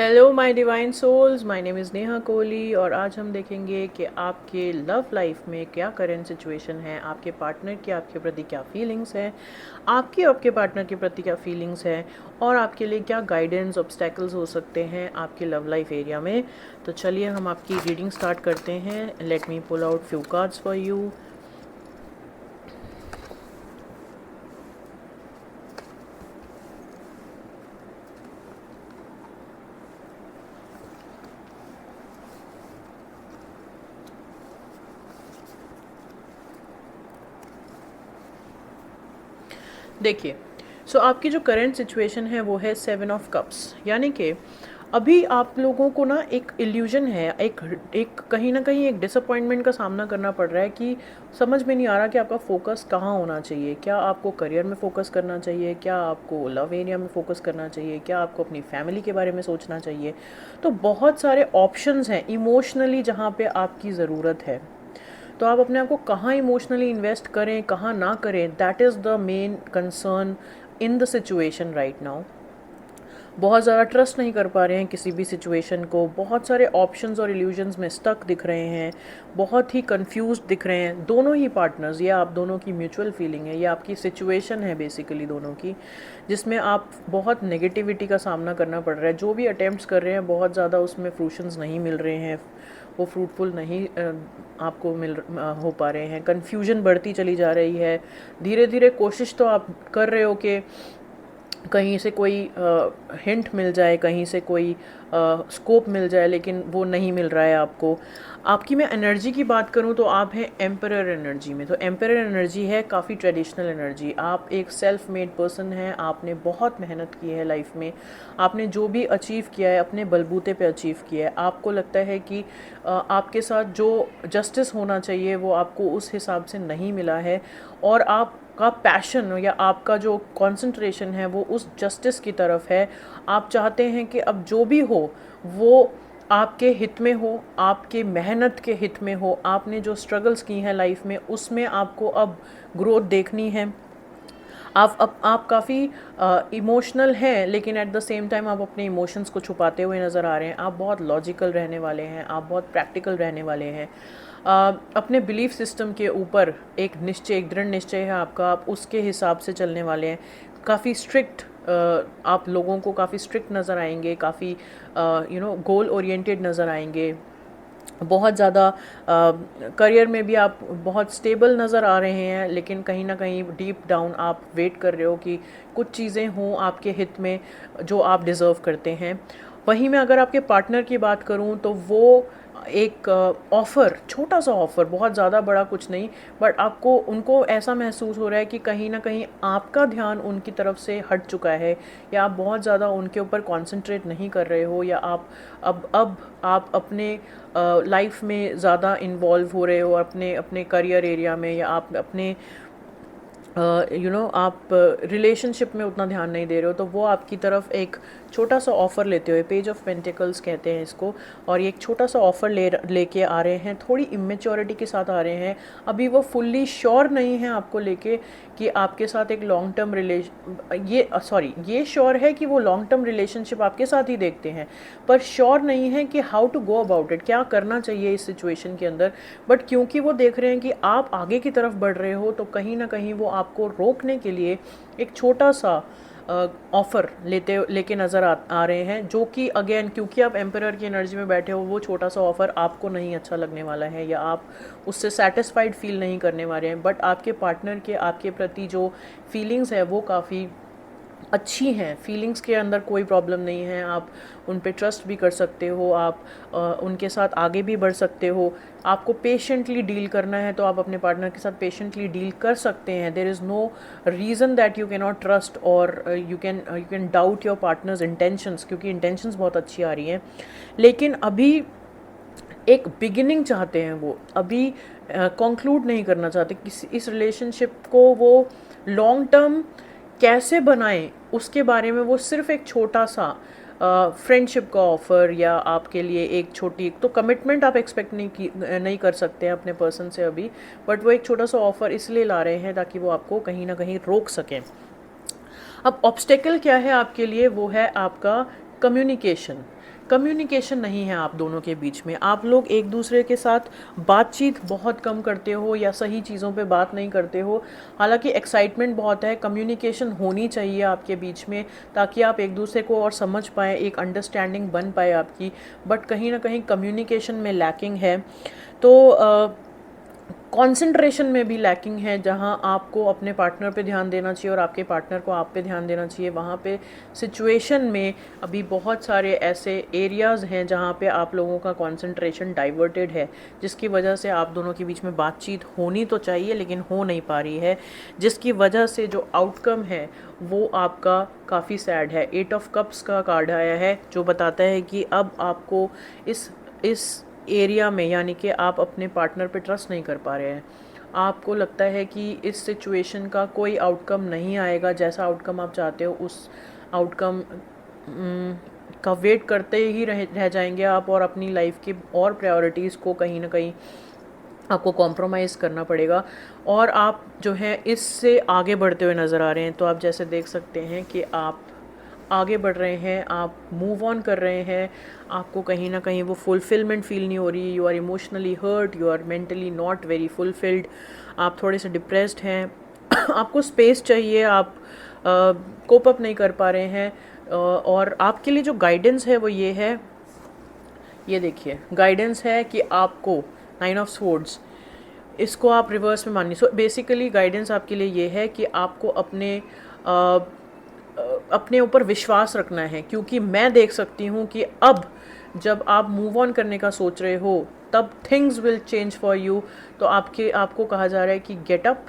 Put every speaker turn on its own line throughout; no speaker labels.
Hello my divine souls, my name is Neha Kohli और आज हम देखेंगे कि आपके लव लाइफ में क्या करंट सिचुएशन है, आपके पार्टनर की आपके प्रति क्या फीलिंग्स हैं, आपकी आपके पार्टनर के प्रति क्या फीलिंग्स हैं और आपके लिए क्या गाइडेंस ऑब्स्टेकल्स हो सकते हैं आपके लव लाइफ एरिया में। तो चलिए हम आपकी रीडिंग स्टार्ट करते हैं। Let me pull out few cards for you. देखिए, सो आपकी जो करंट सिचुएशन है वो है 7 ऑफ कप्स, यानी कि अभी आप लोगों को ना एक इल्यूजन है, एक एक कहीं ना कहीं एक डिसअपॉइंटमेंट का सामना करना पड़ रहा है कि समझ में नहीं आ रहा कि आपका फोकस कहाँ होना चाहिए। क्या आपको करियर में फोकस करना चाहिए, क्या आपको लव एरिया में फोकस करना चाहिए, क्या आपको अपनी फैमिली के बारे में सोचना चाहिए। तो बहुत सारे ऑप्शंस हैं इमोशनली जहाँ पे आपकी ज़रूरत है। तो आप अपने आप को कहाँ इमोशनली इन्वेस्ट करें, कहाँ ना करें, that is the main concern in the situation right now. बहुत ज़्यादा ट्रस्ट नहीं कर पा रहे हैं किसी भी सिचुएशन को, बहुत सारे ऑप्शंस और इल्यूजन्स में स्टक दिख रहे हैं, बहुत ही कंफ्यूज्ड दिख रहे हैं दोनों ही पार्टनर्स। ये आप दोनों की म्यूचुअल फीलिंग है, ये आपकी सिचुएशन है बेसिकली दोनों की, जिसमें आप बहुत नेगेटिविटी का सामना करना पड़ रहा है। जो भी अटेम्प्ट्स कर रहे हैं बहुत ज़्यादा उसमें फ्रूशंस नहीं मिल रहे हैं, वो फ्रूटफुल नहीं आपको हो पा रहे हैं। कन्फ्यूजन बढ़ती चली जा रही है। धीरे धीरे कोशिश तो आप कर रहे हो कि कहीं से कोई हिंट मिल जाए, कहीं से कोई स्कोप मिल जाए, लेकिन वो नहीं मिल रहा है आपको। आपकी मैं एनर्जी की बात करूं तो आप हैं एम्परर एनर्जी में। तो एम्परर एनर्जी है काफ़ी ट्रेडिशनल एनर्जी। आप एक सेल्फ मेड पर्सन हैं, आपने बहुत मेहनत की है लाइफ में, आपने जो भी अचीव किया है अपने बलबूते पे अचीव किया है। आपको लगता है कि आपके साथ जो जस्टिस होना चाहिए वो आपको उस हिसाब से नहीं मिला है, और आप का पैशन या आपका जो कंसंट्रेशन है वो उस जस्टिस की तरफ है। आप चाहते हैं कि अब जो भी हो वो आपके हित में हो, आपके मेहनत के हित में हो। आपने जो स्ट्रगल्स की हैं लाइफ में उसमें आपको अब ग्रोथ देखनी है। आप काफ़ी इमोशनल हैं, लेकिन एट द सेम टाइम आप अपने इमोशंस को छुपाते हुए नज़र आ रहे हैं। आप बहुत लॉजिकल रहने वाले हैं, आप बहुत प्रैक्टिकल रहने वाले हैं। अपने बिलीफ सिस्टम के ऊपर एक निश्चय, एक दृढ़ निश्चय है आपका, आप उसके हिसाब से चलने वाले हैं। काफ़ी स्ट्रिक्ट आप लोगों को काफ़ी स्ट्रिक्ट नज़र आएंगे, काफ़ी गोल ओरिएंटेड नज़र आएंगे। बहुत ज़्यादा करियर में भी आप बहुत स्टेबल नज़र आ रहे हैं, लेकिन कहीं ना कहीं डीप डाउन आप वेट कर रहे हो कि कुछ चीज़ें हों आपके हित में जो आप डिज़र्व करते हैं। वहीं मैं अगर आपके पार्टनर की बात करूं तो वो एक ऑफ़र, छोटा सा ऑफ़र, बहुत ज़्यादा बड़ा कुछ नहीं, बट आपको उनको ऐसा महसूस हो रहा है कि कहीं ना कहीं आपका ध्यान उनकी तरफ से हट चुका है, या आप बहुत ज़्यादा उनके ऊपर कंसंट्रेट नहीं कर रहे हो, या आप अब आप अपने लाइफ में ज़्यादा इन्वॉल्व हो रहे हो अपने अपने करियर एरिया में, या आप अपने आप रिलेशनशिप में उतना ध्यान नहीं दे रहे हो। तो वो आपकी तरफ एक छोटा सा ऑफ़र लेते हुए, पेज ऑफ पेंटिकल्स कहते हैं इसको, और ये एक छोटा सा ऑफ़र लेके आ रहे हैं, थोड़ी इमेच्योरिटी के साथ आ रहे हैं। अभी वो फुल्ली श्योर नहीं है आपको लेके कि आपके साथ एक लॉन्ग टर्म ये श्योर है कि वो लॉन्ग टर्म रिलेशनशिप आपके साथ ही देखते हैं, पर श्योर नहीं है कि how to go about it, क्या करना चाहिए इस सिचुएशन के अंदर। बट क्योंकि वो देख रहे हैं कि आप आगे की तरफ बढ़ रहे हो, तो कहीं ना कहीं वो आपको रोकने के लिए एक छोटा सा ऑफ़र लेके नज़र आ रहे हैं, जो कि अगेन क्योंकि आप एम्परर की एनर्जी में बैठे हो, वो छोटा सा ऑफ़र आपको नहीं अच्छा लगने वाला है, या आप उससे सेटिस्फाइड फील नहीं करने वाले हैं। बट आपके पार्टनर के आपके प्रति जो फीलिंग्स है वो काफ़ी अच्छी हैं। फीलिंग्स के अंदर कोई प्रॉब्लम नहीं है, आप उन पे ट्रस्ट भी कर सकते हो, आप उनके साथ आगे भी बढ़ सकते हो। आपको पेशेंटली डील करना है तो आप अपने पार्टनर के साथ पेशेंटली डील कर सकते हैं। There is no reason that you can not trust, और you can doubt your partner's intentions, क्योंकि इंटेंशंस बहुत अच्छी आ रही हैं। लेकिन अभी एक बिगिनिंग चाहते हैं, वो अभी कंक्लूड नहीं करना चाहते किसी इस रिलेशनशिप को। वो लॉन्ग टर्म कैसे बनाएं उसके बारे में वो सिर्फ एक छोटा सा फ्रेंडशिप का ऑफ़र, या आपके लिए एक छोटी, तो कमिटमेंट आप एक्सपेक्ट नहीं कर सकते हैं अपने पर्सन से अभी, बट वो एक छोटा सा ऑफ़र इसलिए ला रहे हैं ताकि वो आपको कहीं ना कहीं रोक सकें। अब ऑब्स्टेकल क्या है आपके लिए, वो है आपका कम्युनिकेशन, कम्युनिकेशन नहीं है आप दोनों के बीच में। आप लोग एक दूसरे के साथ बातचीत बहुत कम करते हो या सही चीज़ों पे बात नहीं करते हो। हालांकि एक्साइटमेंट बहुत है, कम्युनिकेशन होनी चाहिए आपके बीच में ताकि आप एक दूसरे को और समझ पाएँ, एक अंडरस्टैंडिंग बन पाए आपकी। बट कहीं ना कहीं कम्युनिकेशन में लैकिंग है। तो कंसंट्रेशन में भी लैकिंग है, जहां आपको अपने पार्टनर पे ध्यान देना चाहिए और आपके पार्टनर को आप पे ध्यान देना चाहिए। वहाँ पे सिचुएशन में अभी बहुत सारे ऐसे एरियाज़ हैं जहाँ पे आप लोगों का कंसंट्रेशन डाइवर्टेड है, जिसकी वजह से आप दोनों के बीच में बातचीत होनी तो चाहिए लेकिन हो नहीं पा रही है, जिसकी वजह से जो आउटकम है वो आपका काफ़ी सैड है। 8 ऑफ कप्स का कार्ड आया है जो बताता है कि अब आपको इस एरिया में, यानी कि आप अपने पार्टनर पे ट्रस्ट नहीं कर पा रहे हैं। आपको लगता है कि इस सिचुएशन का कोई आउटकम नहीं आएगा जैसा आउटकम आप चाहते हो, उस आउटकम का वेट करते ही रह जाएंगे आप, और अपनी लाइफ की और प्रायोरिटीज़ को कहीं ना कहीं आपको कॉम्प्रोमाइज़ करना पड़ेगा और आप जो है इससे आगे बढ़ते हुए नज़र आ रहे हैं। तो आप जैसे देख सकते हैं कि आप आगे बढ़ रहे हैं, आप मूव ऑन कर रहे हैं, आपको कहीं ना कहीं वो फुलफिलमेंट फील नहीं हो रही। You are emotionally hurt, you are mentally not very fulfilled, आप थोड़े से डिप्रेस्ड हैं आपको स्पेस चाहिए, आप कोप अप नहीं कर पा रहे हैं। और आपके लिए जो गाइडेंस है वो ये है, ये देखिए गाइडेंस है कि आपको 9 ऑफ स्वॉर्ड्स, इसको आप रिवर्स में मानिए। सो बेसिकली गाइडेंस आपके लिए ये है कि आपको अपने ऊपर विश्वास रखना है, क्योंकि मैं देख सकती हूँ कि अब जब आप मूव ऑन करने का सोच रहे हो तब things will change for you. तो आपको कहा जा रहा है कि get up,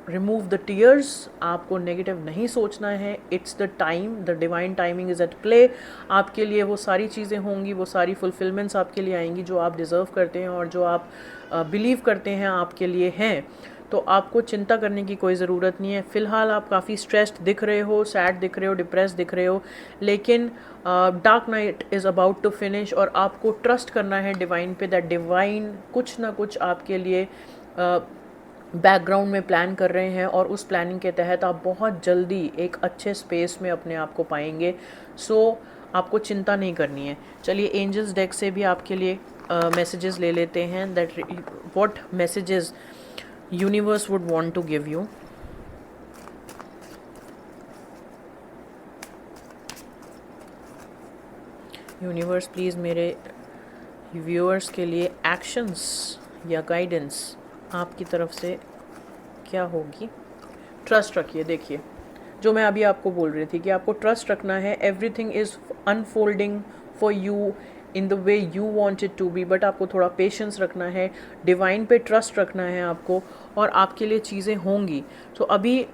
remove the tears, आपको नेगेटिव नहीं सोचना है। It's the time, the divine timing is at play. आपके लिए वो सारी चीज़ें होंगी, वो सारी फुलफिलमेंट्स आपके लिए आएंगी जो आप डिज़र्व करते हैं और जो आप बिलीव करते हैं आपके लिए हैं। तो आपको चिंता करने की कोई ज़रूरत नहीं है। फ़िलहाल आप काफ़ी स्ट्रेस्ड दिख रहे हो, सैड दिख रहे हो, डिप्रेस दिख रहे हो, लेकिन dark night is about to finish और आपको ट्रस्ट करना है डिवाइन पे। दैट डिवाइन कुछ ना कुछ आपके लिए बैकग्राउंड में प्लान कर रहे हैं और उस प्लानिंग के तहत आप बहुत जल्दी एक अच्छे स्पेस में अपने आप को पाएंगे। सो आपको चिंता नहीं करनी है। चलिए एंजल्स डेक से भी आपके लिए मैसेजेस ले लेते हैं, that what messages universe would want to give you. Universe please मेरे व्यूअर्स के लिए एक्शंस या गाइडेंस आपकी तरफ से क्या होगी। ट्रस्ट रखिए। देखिए जो मैं अभी आपको बोल रही थी कि आपको ट्रस्ट रखना है, everything is unfolding for you in the way you want it to be, but आपको थोड़ा पेशेंस रखना है, डिवाइन पे ट्रस्ट रखना है आपको, और आपके लिए चीज़ें होंगी। तो अभी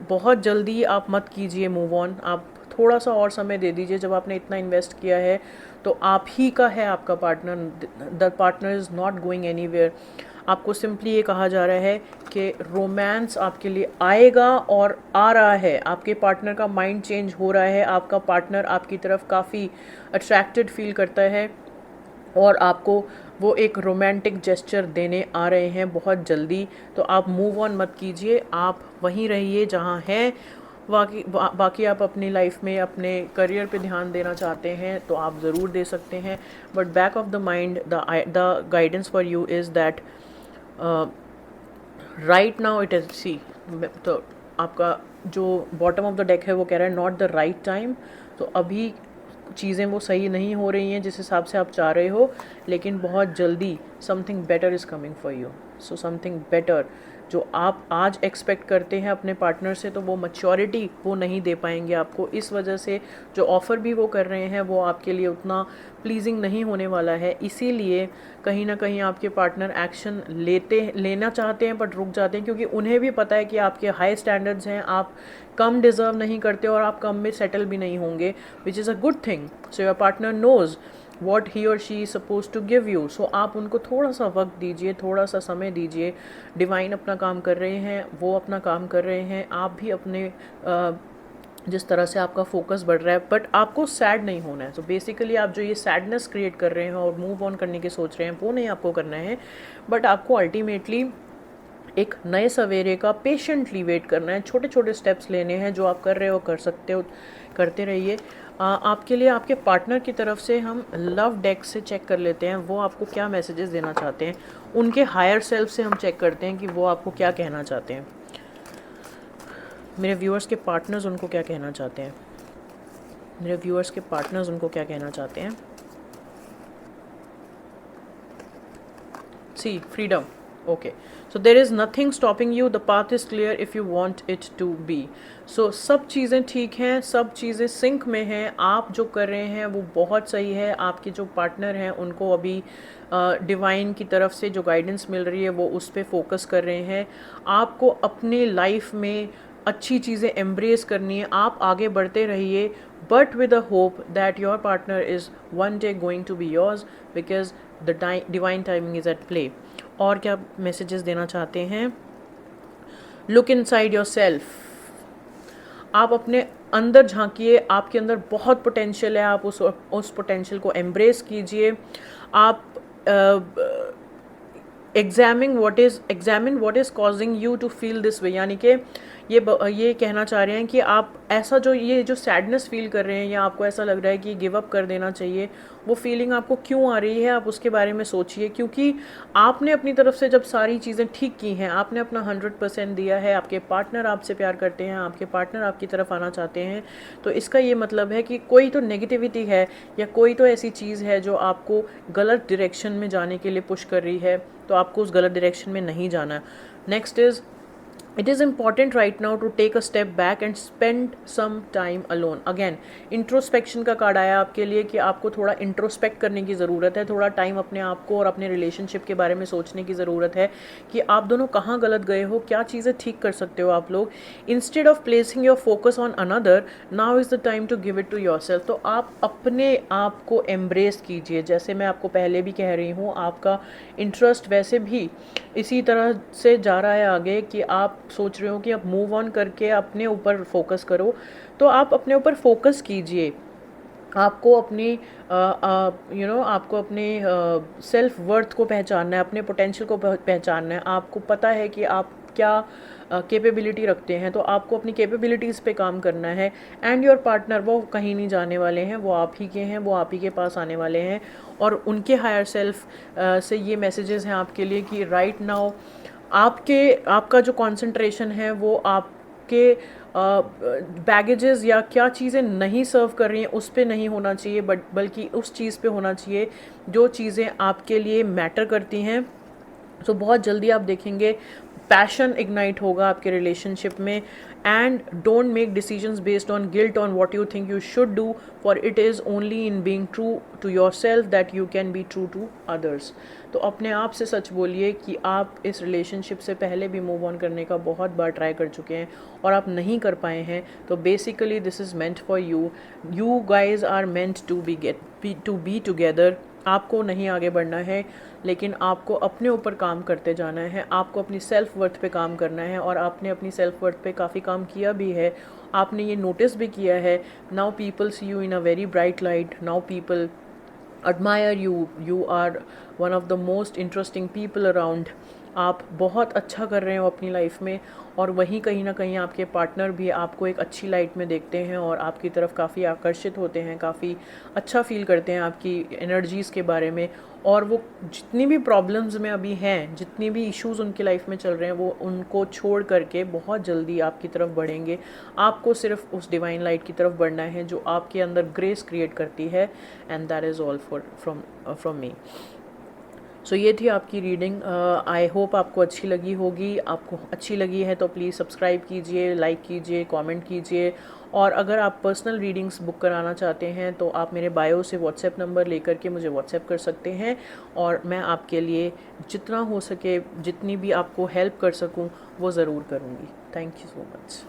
बहुत जल्दी आप मत कीजिए मूव ऑन, आप थोड़ा सा और समय दे दीजिए। जब आपने इतना इन्वेस्ट किया है तो आप ही का है आपका partner, the partner is not going anywhere. आपको सिंपली ये कहा जा रहा है कि रोमांस आपके लिए आएगा और आ रहा है। आपके पार्टनर का माइंड चेंज हो रहा है, आपका पार्टनर आपकी तरफ काफ़ी अट्रैक्टेड फील करता है और आपको वो एक रोमांटिक जेस्चर देने आ रहे हैं बहुत जल्दी। तो आप मूव ऑन मत कीजिए, आप वहीं रहिए जहाँ हैं। बाकी आप अपनी लाइफ में अपने करियर पे ध्यान देना चाहते हैं तो आप ज़रूर दे सकते हैं, but back of the mind the guidance for you is that right now it is see. तो आपका जो बॉटम ऑफ द डेक है वो कह रहा है नॉट द राइट टाइम। तो अभी चीज़ें वो सही नहीं हो रही हैं जिस हिसाब से आप चाह रहे हो, लेकिन बहुत जल्दी something better is coming for you. So something better जो आप आज एक्सपेक्ट करते हैं अपने पार्टनर से, तो वो मैच्योरिटी वो नहीं दे पाएंगे आपको। इस वजह से जो ऑफ़र भी वो कर रहे हैं वो आपके लिए उतना प्लीजिंग नहीं होने वाला है। इसीलिए कहीं ना कहीं आपके पार्टनर एक्शन लेना चाहते हैं बट रुक जाते हैं, क्योंकि उन्हें भी पता है कि आपके हाई स्टैंडर्ड्स हैं, आप कम डिज़र्व नहीं करते और आप कम में सेटल भी नहीं होंगे, which is a good thing. So your partner knows what he और she suppose to give you. सो आप उनको थोड़ा सा वक्त दीजिए, थोड़ा सा समय दीजिए। डिवाइन अपना काम कर रहे हैं, वो अपना काम कर रहे हैं, आप भी अपने जिस तरह से आपका फोकस बढ़ रहा है, बट आपको सैड नहीं होना है। तो बेसिकली आप जो ये सैडनेस क्रिएट कर रहे हैं और मूव ऑन करने की सोच रहे हैं वो नहीं आपको करना है, बट आपको अल्टीमेटली एक नए सवेरे का पेशेंटली वेट करना है। छोटे छोटे स्टेप्स लेने हैं, जो आप कर रहे हो कर सकते हो, करते रहिए। आपके लिए आपके पार्टनर की तरफ से हम लव डेक से चेक कर लेते हैं वो आपको क्या मैसेजेस देना चाहते हैं। उनके हायर सेल्फ से हम चेक करते हैं कि वो आपको क्या कहना चाहते हैं। मेरे व्यूअर्स के पार्टनर्स उनको क्या कहना चाहते हैं, मेरे व्यूअर्स के पार्टनर्स उनको क्या कहना चाहते हैं। See freedom, okay, so there is nothing stopping you, the path is clear if you want it to be. सो सब चीज़ें ठीक हैं, सब चीज़ें सिंक में हैं, आप जो कर रहे हैं वो बहुत सही है। आपके जो पार्टनर हैं उनको अभी डिवाइन की तरफ से जो गाइडेंस मिल रही है वो उस पर फोकस कर रहे हैं। आपको अपने लाइफ में अच्छी चीज़ें एम्ब्रेस करनी है, आप आगे बढ़ते रहिए, but with a hope that your partner is one day going to be yours, because the divine timing is at play. और क्या मैसेजेस देना चाहते हैं, लुक इनसाइड योर सेल्फ, आप अपने अंदर झांकिए, आपके अंदर बहुत पोटेंशियल है, आप उस पोटेंशियल को एम्ब्रेस कीजिए। आप examine what is causing you to feel this way, यानी कि ये कहना चाह रहे हैं कि आप ऐसा ये जो सैडनेस फील कर रहे हैं या आपको ऐसा लग रहा है कि गिव अप कर देना चाहिए, वो फीलिंग आपको क्यों आ रही है, आप उसके बारे में सोचिए। क्योंकि आपने अपनी तरफ से जब सारी चीज़ें ठीक की हैं, आपने अपना 100% दिया है, आपके पार्टनर आपसे प्यार करते हैं, आपके पार्टनर आपकी तरफ आना चाहते हैं, तो इसका ये मतलब है कि कोई तो नेगेटिविटी है या कोई तो ऐसी चीज़ है जो आपको गलत डायरेक्शन में जाने के लिए पुश कर रही है, तो आपको उस गलत डायरेक्शन में नहीं जाना। Next is, it is important right now to take a step back and spend some time alone. Again, introspection का कार्ड आया आपके लिए कि आपको थोड़ा इंट्रोस्पेक्ट करने की ज़रूरत है, थोड़ा टाइम अपने आप को और अपने रिलेशनशिप के बारे में सोचने की ज़रूरत है कि आप दोनों कहाँ गलत गए हो, क्या चीज़ें ठीक कर सकते हो आप लोग। Instead of placing your focus on another, now is the time to give it to yourself. तो आप अपने आप को एम्ब्रेस कीजिए। जैसे मैं आपको पहले भी कह रही हूँ, आपका इंटरेस्ट वैसे भी इसी तरह से जा रहा है आगे कि आप सोच रहे हो कि आप मूव ऑन करके अपने ऊपर फोकस करो, तो आप अपने ऊपर फोकस कीजिए। आपको अपनी आपको अपने सेल्फ वर्थ को पहचानना है, अपने पोटेंशियल को पहचानना है। आपको पता है कि आप क्या कैपेबिलिटी रखते हैं, तो आपको अपनी कैपेबिलिटीज़ पे काम करना है। एंड योर पार्टनर, वो कहीं नहीं जाने वाले हैं, वो आप ही के हैं, वो आप ही के पास आने वाले हैं। और उनके हायर सेल्फ से ये मैसेजेस हैं आपके लिए कि राइट नाउ आपका जो कंसंट्रेशन है वो आपके बैगेजेस या क्या चीज़ें नहीं सर्व कर रही हैं उस पे नहीं होना चाहिए, बल्कि उस चीज़ पे होना चाहिए जो चीज़ें आपके लिए मैटर करती हैं। तो बहुत जल्दी आप देखेंगे पैशन इग्नाइट होगा आपके रिलेशनशिप में। And don't make decisions based on guilt on what you think you should do, for it is only in being true to yourself that you can be true to others. तो अपने आप से सच बोलिए कि आप इस relationship से पहले भी मूव ऑन करने का बहुत बार ट्राई कर चुके हैं और आप नहीं कर पाए हैं। तो basically this is meant for you, you guys are meant to be together. आपको नहीं आगे बढ़ना है, लेकिन आपको अपने ऊपर काम करते जाना है, आपको अपनी सेल्फ वर्थ पे काम करना है। और आपने अपनी सेल्फ वर्थ पे काफ़ी काम किया भी है, आपने ये नोटिस भी किया है। Now people see you in a very bright light, now people admire you, you are one of the most interesting people around। आप बहुत अच्छा कर रहे हो अपनी लाइफ में, और वहीं कहीं ना कहीं आपके पार्टनर भी आपको एक अच्छी लाइट में देखते हैं और आपकी तरफ काफ़ी आकर्षित होते हैं, काफ़ी अच्छा फील करते हैं आपकी एनर्जीज़ के बारे में। और वो जितनी भी प्रॉब्लम्स में अभी हैं, जितनी भी इश्यूज़ उनकी लाइफ में चल रहे हैं, वो उनको छोड़ करके बहुत जल्दी आपकी तरफ बढ़ेंगे। आपको सिर्फ उस डिवाइन लाइट की तरफ बढ़ना है जो आपके अंदर ग्रेस क्रिएट करती है। And that is all from me. So ये थी आपकी रीडिंग। आई होप आपको अच्छी लगी होगी। आपको अच्छी लगी है तो प्लीज़ सब्सक्राइब कीजिए, लाइक कीजिए, कमेंट कीजिए। और अगर आप पर्सनल रीडिंग्स बुक कराना चाहते हैं तो आप मेरे बायो से व्हाट्सएप नंबर लेकर के मुझे व्हाट्सएप कर सकते हैं, और मैं आपके लिए जितना हो सके, जितनी भी आपको हेल्प कर सकूं, वो ज़रूर करूंगी। Thank you so much.